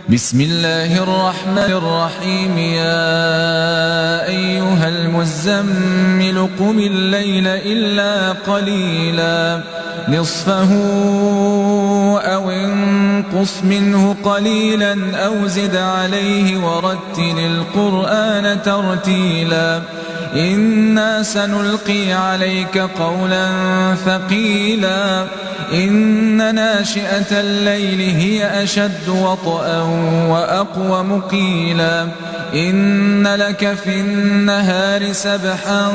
بسم الله الرحمن الرحيم. يا أيها المزمل قم الليل إلا قليلا نصفه أو انقص منه قليلا أو زد عليه ورتل القرآن ترتيلا إنا سنلقي عليك قولا ثقيلا إن ناشئة الليل هي أشد وطئا وأقوم قيلا إن لك في النهار سبحا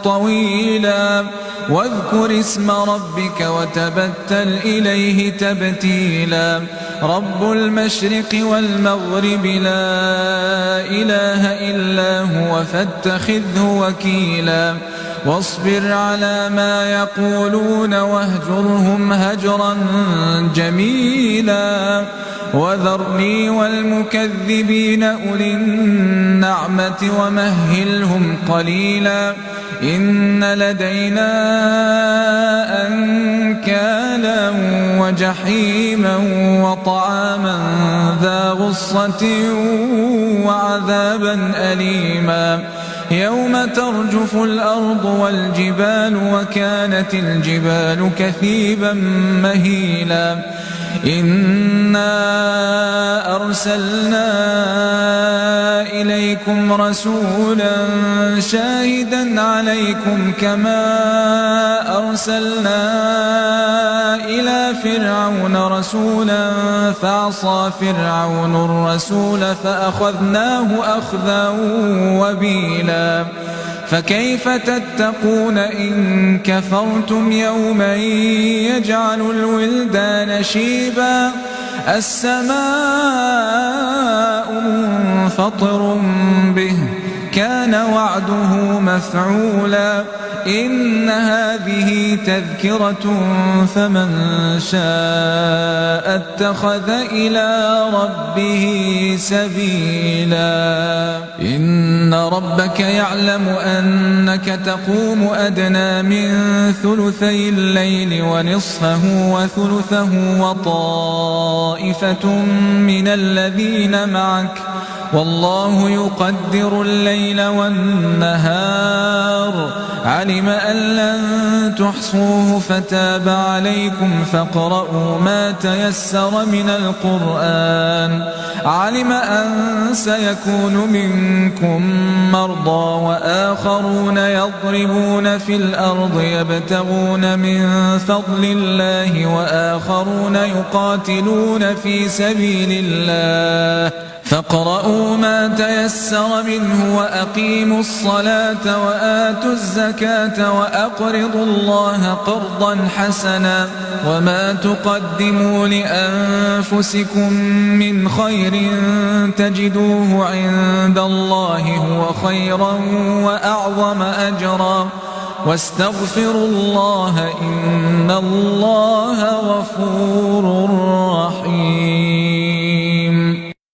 طويلا واذكر اسم ربك وتبتل إليه تبتيلا رب المشرق والمغرب لا إله إلا هو فاتخذه وكيلا واصبر على ما يقولون واهجرهم هجرا جميلا وذرني والمكذبين أولي النعمة ومهلهم قليلا إن لدينا أنكالا وجحيما وطعاما ذا غصة وعذابا أليما يوم ترجف الأرض والجبال وكانت الجبال كثيبا مهيلا إنا أرسلنا إليكم رسولا شاهدا عليكم كما أرسلنا إلى فرعون رسولا فعصى فرعون الرسول فأخذناه أخذا وبيلا فكيف تتقون إن كفرتم يوما يجعل الولدان شيبا السماء منفطر به كان وعده مفعولا إن هذه تذكرة فمن شاء اتخذ إلى ربه سبيلا إن ربك يعلم أنك تقوم أدنى من ثلثي الليل ونصفه وثلثه وطائفة من الذين معك والله يقدر الليل والنهار علم أن لن تحصوه فتاب عليكم فاقرؤوا ما تيسر من القرآن علم أن سيكون منكم مرضى وآخرون يضربون في الأرض يبتغون من فضل الله وآخرون يقاتلون في سبيل الله فاقرؤوا ما تيسر منه وأقيموا الصلاة وآتوا الزكاة وأقرضوا الله قرضا حسنا وما تقدموا لأنفسكم من خير تجدوه عند الله هو خيرا وأعظم أجرا واستغفروا الله إن الله غفور رحيم.